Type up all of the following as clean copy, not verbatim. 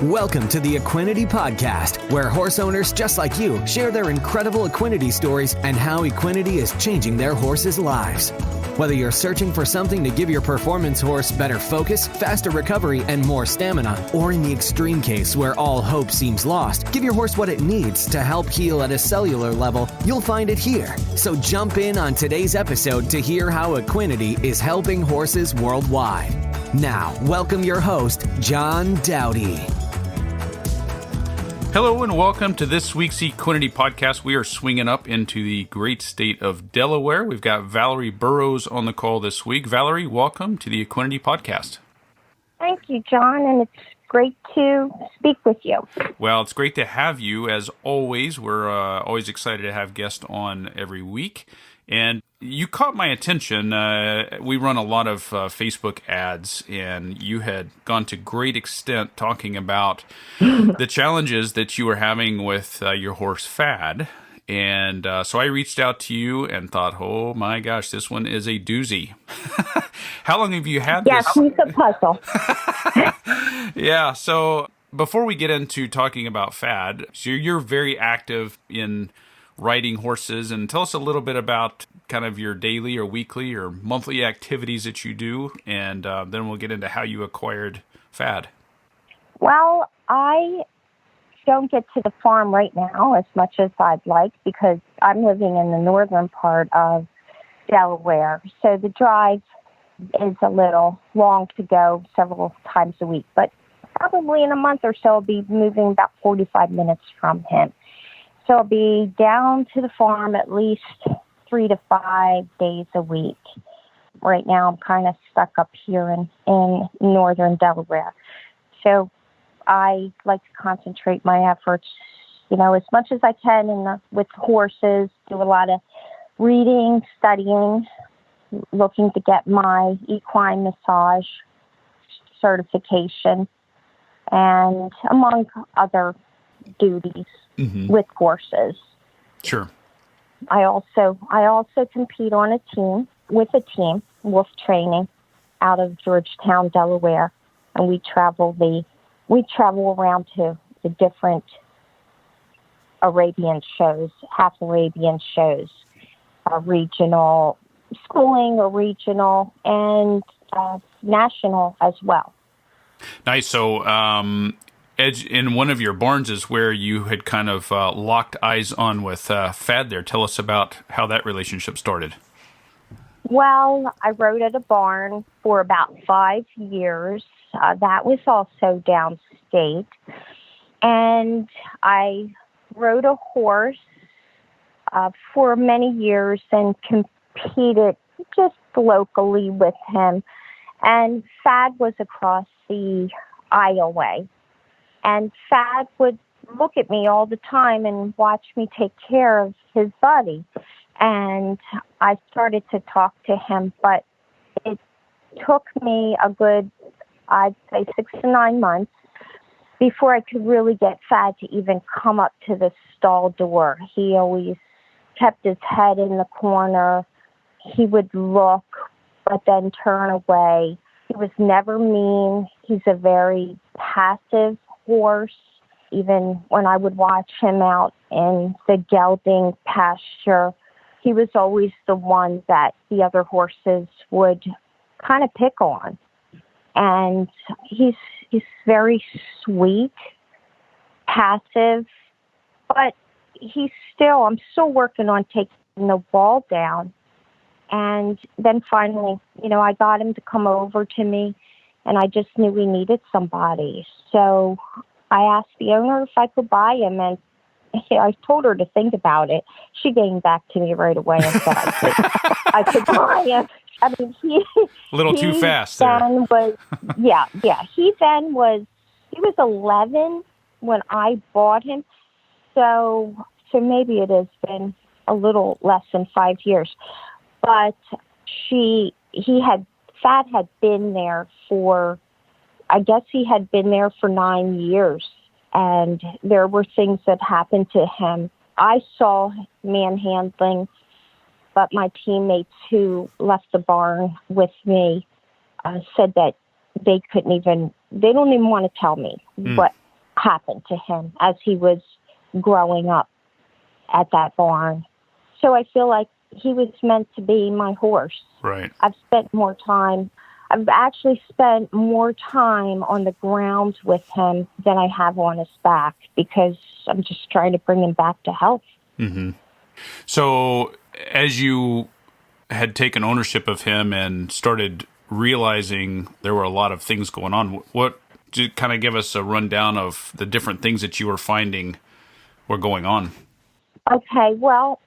Welcome to the Equinety Podcast, where horse owners just like you share their incredible Equinety stories and how Equinety is changing their horses' lives. Whether you're searching for something to give your performance horse better focus, faster recovery, and more stamina, or in the extreme case where all hope seems lost, give your horse what it needs to help heal at a cellular level, you'll find it here. So jump in on today's episode to hear how Equinety is helping horses worldwide. Now, welcome your host, John Dowdy. Hello and welcome to this week's Equinety Podcast. We are swinging up into the great state of Delaware. We've got Valerie Burrows on the call this week. Valerie, welcome to the Equinety Podcast. Thank you, John, and it's great to speak with you. Well, it's great to have you, as always. We're always excited to have guests on every week. And you caught my attention. We run a lot of Facebook ads, and you had gone to great extent talking about the challenges that you were having with your horse Fad. And so I reached out to you and thought, oh my gosh, this one is a doozy. How long have you had this? Yes, he's a puzzle. Yeah, so before we get into talking about Fad, so you're very active in riding horses, and tell us a little bit about kind of your daily or weekly or monthly activities that you do, and then we'll get into how you acquired Fad. Well, I don't get to the farm right now as much as I'd like because I'm living in the northern part of Delaware, so the drive is a little long to go several times a week, but probably in a month or so I'll be moving about 45 minutes from him. So I'll be down to the farm at least 3 to 5 days a week. Right now I'm kind of stuck up here in northern Delaware. So I like to concentrate my efforts, as much as I can with horses, do a lot of reading, studying, looking to get my equine massage certification, and among other duties. Mm-hmm. With horses. Sure. I also compete on a team, Wolf Training, out of Georgetown, Delaware, and we travel around to the different Arabian shows, half Arabian shows, regional schooling or regional and national as well. Nice. So, in one of your barns is where you had kind of locked eyes on with Fad there. Tell us about how that relationship started. Well, I rode at a barn for about 5 years. That was also downstate. And I rode a horse for many years and competed just locally with him. And Fad was across the aisleway. And Fad would look at me all the time and watch me take care of his buddy. And I started to talk to him, but it took me a good, I'd say 6 to 9 months before I could really get Fad to even come up to the stall door. He always kept his head in the corner. He would look, but then turn away. He was never mean. He's a very passive horse. Even when I would watch him out in the gelding pasture, he was always the one that the other horses would kind of pick on. And he's very sweet, passive, but I'm still working on taking the wall down. And then finally, I got him to come over to me, and I just knew we needed somebody. So I asked the owner if I could buy him, and I told her to think about it. She came back to me right away and said I could buy him. I mean, a little too fast there. He was 11 when I bought him. So maybe it has been a little less than 5 years. But Fad had been there for 9 years, and there were things that happened to him. I saw manhandling, but my teammates who left the barn with me said that they don't even want to tell me happened to him as he was growing up at that barn. So I feel like he was meant to be my horse. Right. I've actually spent more time on the ground with him than I have on his back because I'm just trying to bring him back to health. Mm-hmm. So as you had taken ownership of him and started realizing there were a lot of things going on, what to kind of give us a rundown of the different things that you were finding were going on? Okay, well,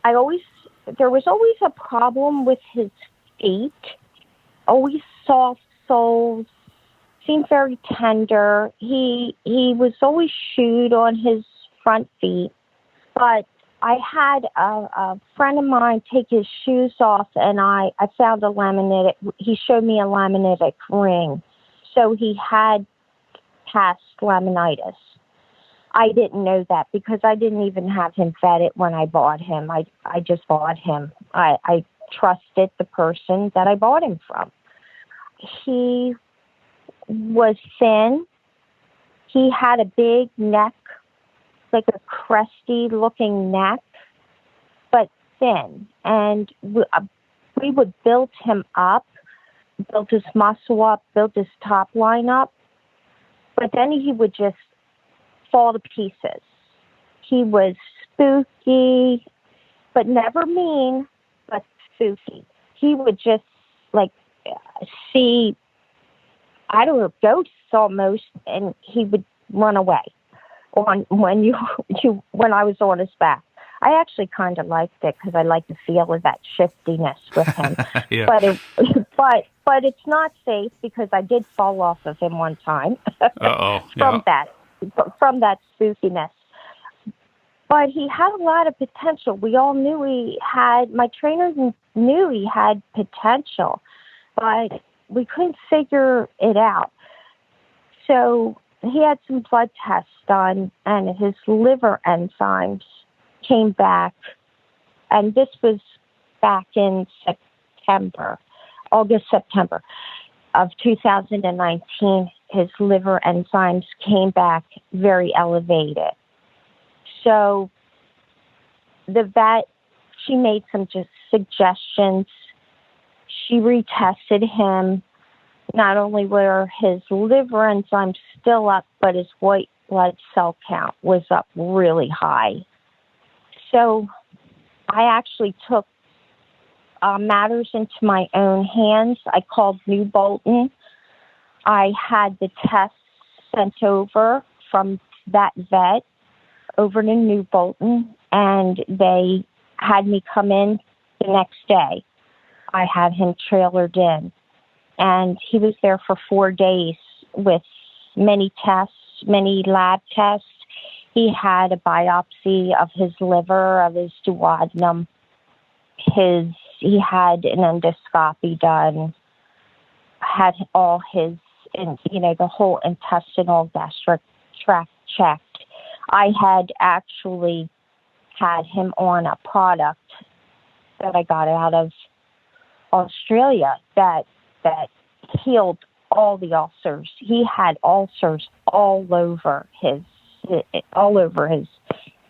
there was always a problem with his feet, always soft soles, seemed very tender. He was always shoed on his front feet, but I had a friend of mine take his shoes off, and I found he showed me a laminitic ring. So he had past laminitis. I didn't know that because I didn't even have him vetted when I bought him. I just bought him. I trusted the person that I bought him from. He was thin. He had a big neck, like a cresty looking neck, but thin. And we would build him up, build his muscle up, build his top line up, but then he would just fall to pieces. He was spooky, but never mean, but spooky. He would just see, I don't know, ghosts almost, and he would run away when I was on his back. I actually kind of liked it because I like the feel of that shiftiness with him. Yeah. But it's not safe because I did fall off of him one time. From that spookiness. But he had a lot of potential. We all knew my trainers knew he had potential, but we couldn't figure it out. So he had some blood tests done, and his liver enzymes came back. And this was back in August, September of 2019. His liver enzymes came back very elevated. So the vet, she made some just suggestions. She retested him. Not only were his liver enzymes still up, but his white blood cell count was up really high. So I actually took matters into my own hands. I called New Bolton. I had the tests sent over from that vet over to New Bolton, and they had me come in the next day. I had him trailered in, and he was there for 4 days with many tests, many lab tests. He had a biopsy of his liver, of his duodenum. He had an endoscopy done, had all his, the whole intestinal gastric tract checked. I had actually had him on a product that I got out of Australia that healed all the ulcers. He had ulcers all over his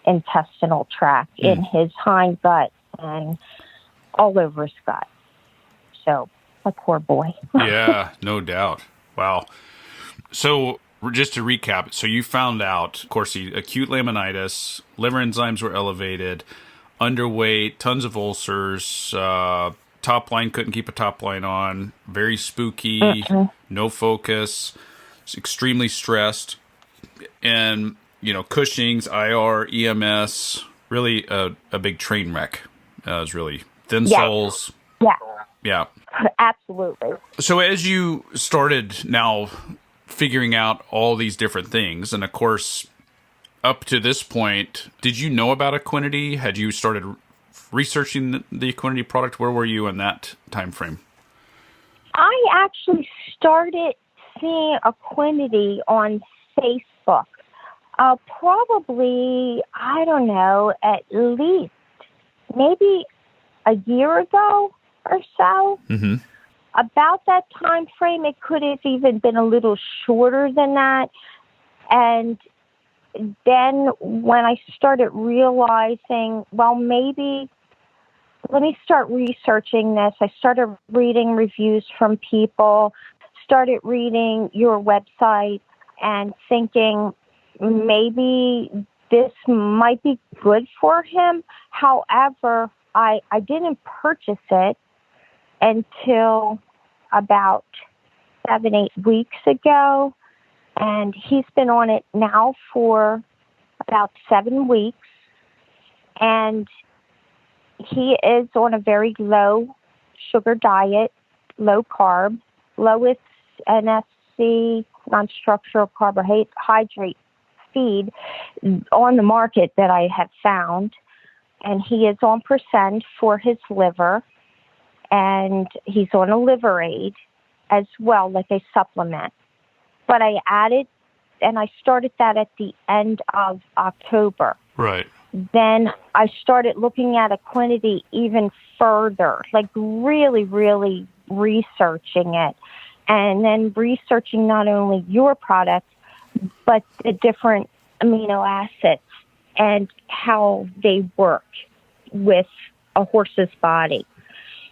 intestinal tract, in his hind gut, and all over his gut. So, a poor boy. Yeah, no doubt. Wow. So, just to recap, so you found out, of course, the acute laminitis, liver enzymes were elevated, underweight, tons of ulcers, top line, couldn't keep a top line on, very spooky, no focus, extremely stressed, and, Cushings, IR, EMS, really a big train wreck. It was really thin soles. Yeah. Yeah. Absolutely. So as you started now figuring out all these different things, and of course, up to this point, did you know about Equinety? Had you started researching the Equinety product? Where were you in that time frame? I actually started seeing Equinety on Facebook. Probably, I don't know, at least maybe a year ago or so. Mm-hmm. About that time frame, it could have even been a little shorter than that. And then when I started realizing, well, maybe let me start researching this, I started reading reviews from people, started reading your website and thinking maybe this might be good for him. However, I didn't purchase it until about 7-8 weeks ago, and he's been on it now for about 7 weeks, and he is on a very low sugar diet, low carb, lowest NSC, non-structural carbohydrate feed on the market that I have found. And he is on percent for his liver, and he's on a liver aid as well, like a supplement. But I added, and I started that at the end of October. Right. Then I started looking at Equinety even further, like really, really researching it. And then researching not only your product, but the different amino acids and how they work with a horse's body.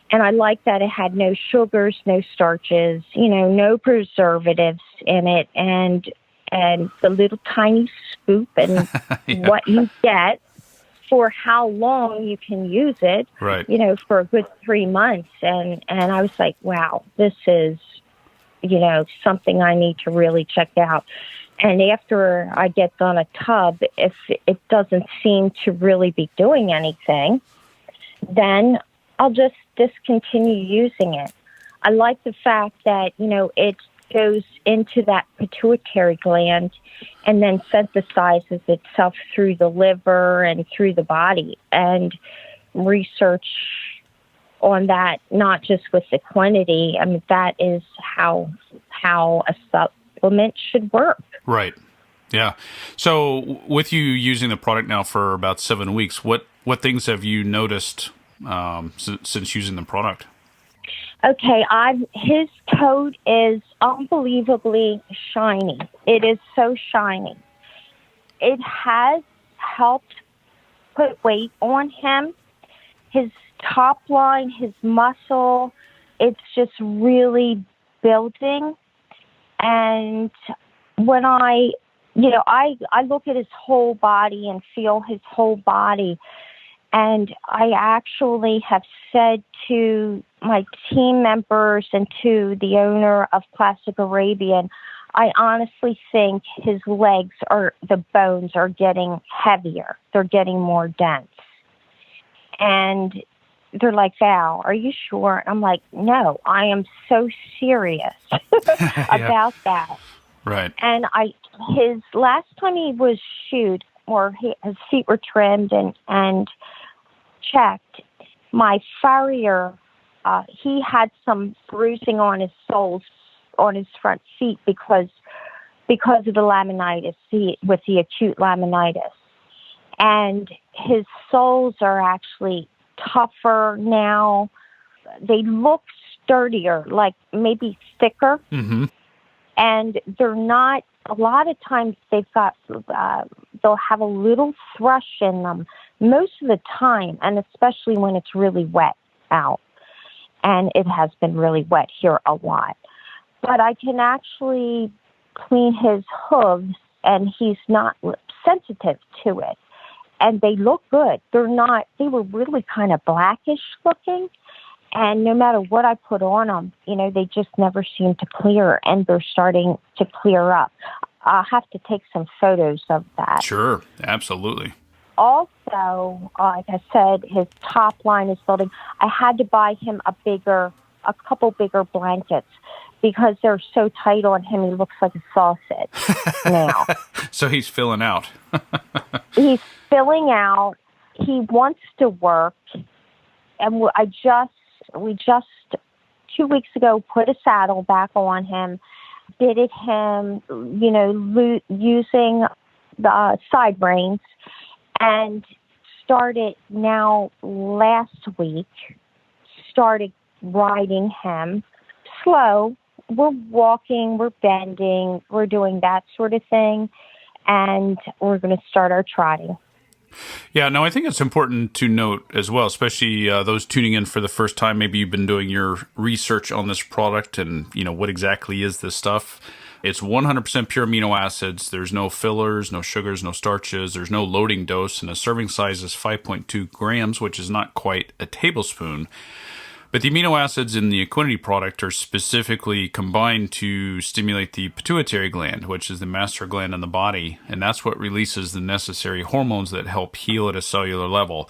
And I like that it had no sugars, no starches, no preservatives in it, and the little tiny scoop and what you get for how long you can use it, right. For a good 3 months. And I was like, wow, this is, something I need to really check out. And after I get on a tub, if it doesn't seem to really be doing anything, then I'll just discontinue using it. I like the fact that, it goes into that pituitary gland and then synthesizes itself through the liver and through the body. And research on that, not just with Equinety, I mean, that is how a supplement should work. Right. Yeah. So with you using the product now for about 7 weeks, what things have you noticed since using the product? Okay, his coat is unbelievably shiny. It is so shiny. It has helped put weight on him. His top line, his muscle, it's just really building. And when I look at his whole body and feel his whole body, and I actually have said to my team members and to the owner of Classic Arabian, I honestly think his legs the bones are getting heavier. They're getting more dense. And they're like, Val, are you sure? I'm like, no, I am so serious about that. Right. And his last time he was shoed, or his feet were trimmed and checked, my farrier, he had some bruising on his soles, on his front feet because of the laminitis, with the acute laminitis. And his soles are actually tougher now. They look sturdier, like maybe thicker. Mm-hmm. And they're not, a lot of times they'll have a little thrush in them most of the time, and especially when it's really wet out. And it has been really wet here a lot. But I can actually clean his hooves, and he's not sensitive to it. And they look good. They were really kind of blackish looking. And no matter what I put on them, they just never seem to clear, and they're starting to clear up. I'll have to take some photos of that. Sure, absolutely. Also, like I said, his top line is building. I had to buy him a couple bigger blankets because they're so tight on him. He looks like a sausage now. So he's filling out. He's filling out. He wants to work, and we just 2 weeks ago put a saddle back on him, bitted him, using the side reins, and started now last week, started riding him slow, we're walking, we're bending, we're doing that sort of thing, and we're going to start our trotting. Yeah, no, I think it's important to note as well, especially those tuning in for the first time. Maybe you've been doing your research on this product and, what exactly is this stuff. It's 100% pure amino acids. There's no fillers, no sugars, no starches. There's no loading dose, and the serving size is 5.2 grams, which is not quite a tablespoon. But the amino acids in the Equinety product are specifically combined to stimulate the pituitary gland, which is the master gland in the body, and that's what releases the necessary hormones that help heal at a cellular level.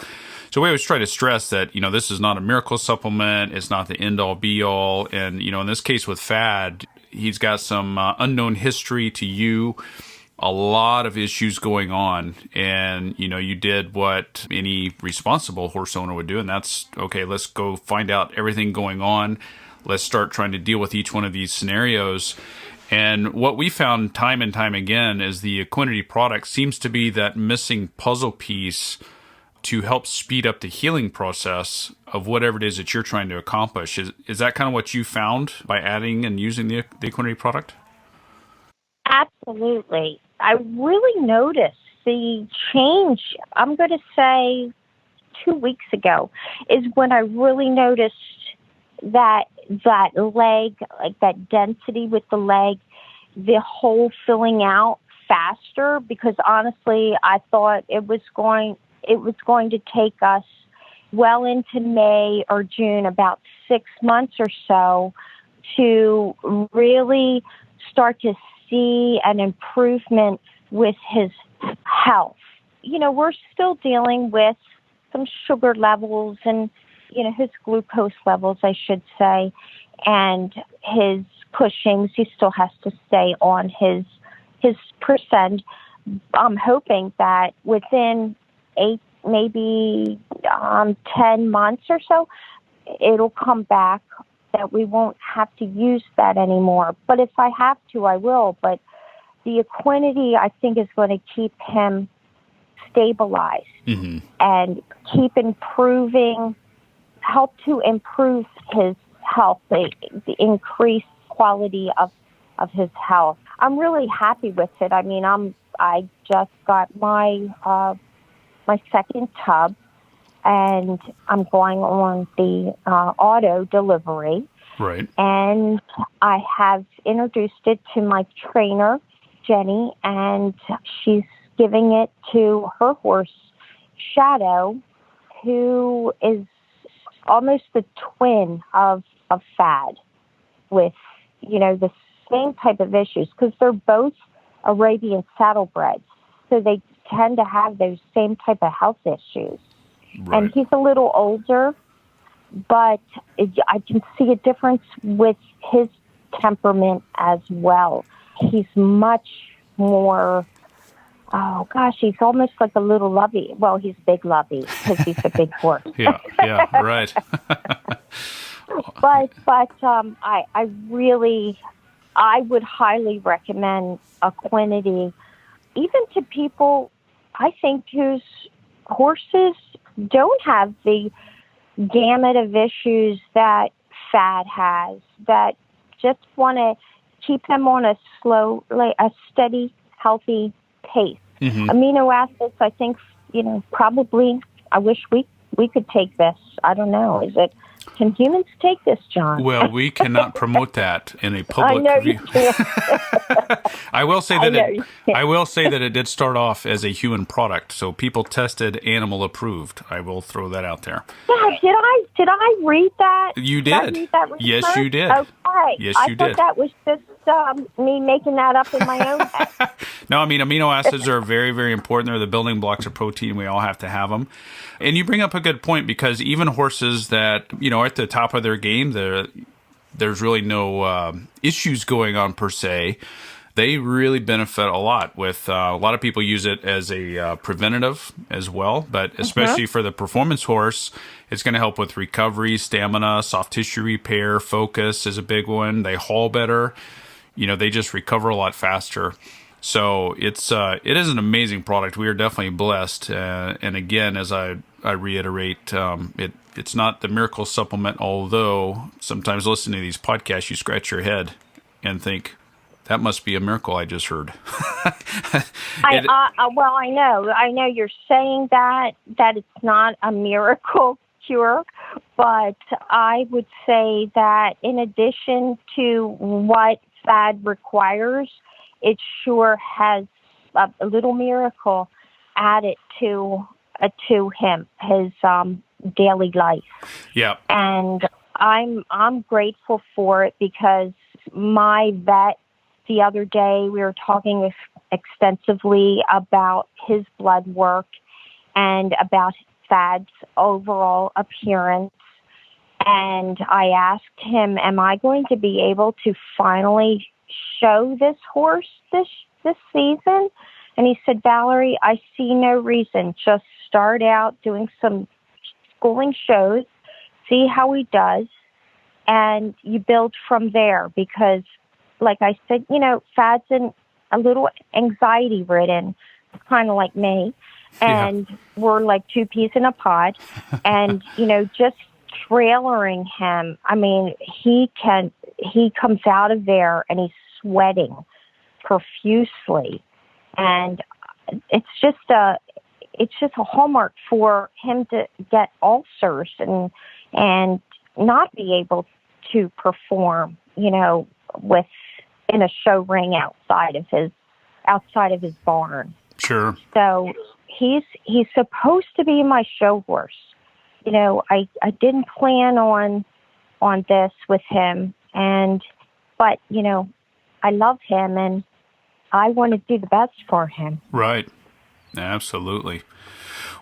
So we always try to stress that, this is not a miracle supplement, it's not the end-all, be-all, and, in this case with FAD, he's got some unknown history to you, a lot of issues going on, and you did what any responsible horse owner would do, and that's okay. Let's go find out everything going on. Let's start trying to deal with each one of these scenarios. And what we found time and time again is the Equinety product seems to be that missing puzzle piece to help speed up the healing process of whatever it is that you're trying to accomplish. Is that kind of what you found by adding and using the Equinety product? Absolutely. I really noticed the change, I'm going to say 2 weeks ago, is when I really noticed that leg, like that density with the leg, the hole filling out faster, because honestly, I thought it was going to take us well into May or June, about 6 months or so, to really start to see an improvement with his health. We're still dealing with some sugar levels and, his glucose levels, I should say, and his Cushings. He still has to stay on his percent. I'm hoping that within 8, maybe 10 months or so, it'll come back, that we won't have to use that anymore. But if I have to, I will. But the Equinety, I think, is going to keep him stabilized and keep improving, help to improve his health, the increased quality of his health. I'm really happy with it. I mean, I just got my second tub, and I'm going on the auto delivery. Right. And I have introduced it to my trainer, Jenny, and she's giving it to her horse, Shadow, who is almost the twin of FAD, with, the same type of issues, because they're both Arabian saddlebreds. So they tend to have those same type of health issues. Right. And he's a little older, but I can see a difference with his temperament as well. He's much more, he's almost like a little lovey. Well, he's big lovey because he's a big horse. Yeah, right. But I would highly recommend Equinety, even to people, I think, whose horses don't have the gamut of issues that FAD has, that just want to keep them on a steady, healthy pace. Amino acids, I think, probably, I wish we could take this. I don't know. Can humans take this, John? Well, we cannot promote that in a public review. I will say that it did start off as a human product, so people tested animal approved. I will throw that out there. Yeah, did I read that? You did. Yes, you did. Okay. Yes, you did. I thought that was just me making that up in my own head. No, I mean, amino acids are very, very important. They're the building blocks of protein. We all have to have them. And you bring up a good point, because even horses that, are at the top of their game, there's really no issues going on per se. They really benefit a lot with, a lot of people use it as a preventative as well, but especially for the performance horse, it's going to help with recovery, stamina, soft tissue repair, focus is a big one. They haul better. They just recover a lot faster. So it is an amazing product. We are definitely blessed. And again, as I reiterate, it's not the miracle supplement, although sometimes listening to these podcasts, you scratch your head and think, that must be a miracle I just heard. Well, I know you're saying that it's not a miracle cure, but I would say that in addition to what FAD requires, it sure has a little miracle added to him, his daily life. Yeah. And I'm grateful for it, because my vet, the other day, we were talking extensively about his blood work and about FAD's overall appearance. And I asked him, am I going to be able to finally show this horse this season? And he said, Valerie, I see no reason. Just start out doing some schooling shows, see how he does, and you build from there. Because, like I said, FAD's a little anxiety-ridden, kind of like me, and we're like two peas in a pod. And, just trailering him, I mean, he comes out of there and he's sweating profusely. And it's just a hallmark for him to get ulcers and not be able to perform, in a show ring outside of his barn. Sure. So he's supposed to be my show horse. I didn't plan on this with him, but I love him and I want to do the best for him. Right. Absolutely.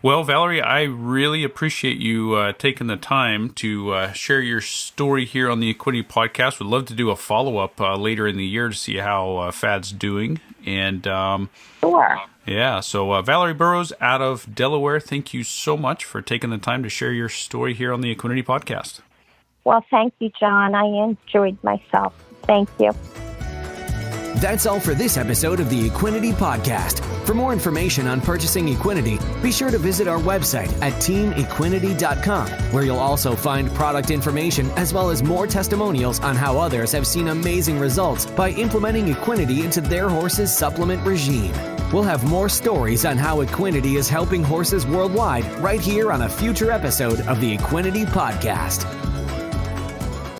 Well, Valerie, I really appreciate you taking the time to share your story here on the Equinety Podcast. Would love to do a follow-up later in the year to see how FAD's doing. And sure. Yeah, so Valerie Burrows out of Delaware, thank you so much for taking the time to share your story here on the Equinety Podcast. Well, thank you, John. I enjoyed myself. Thank you. That's all for this episode of the Equinety Podcast. For more information on purchasing Equinety, be sure to visit our website at teamequinety.com, where you'll also find product information as well as more testimonials on how others have seen amazing results by implementing Equinety into their horse's supplement regime. We'll have more stories on how Equinety is helping horses worldwide right here on a future episode of the Equinety Podcast.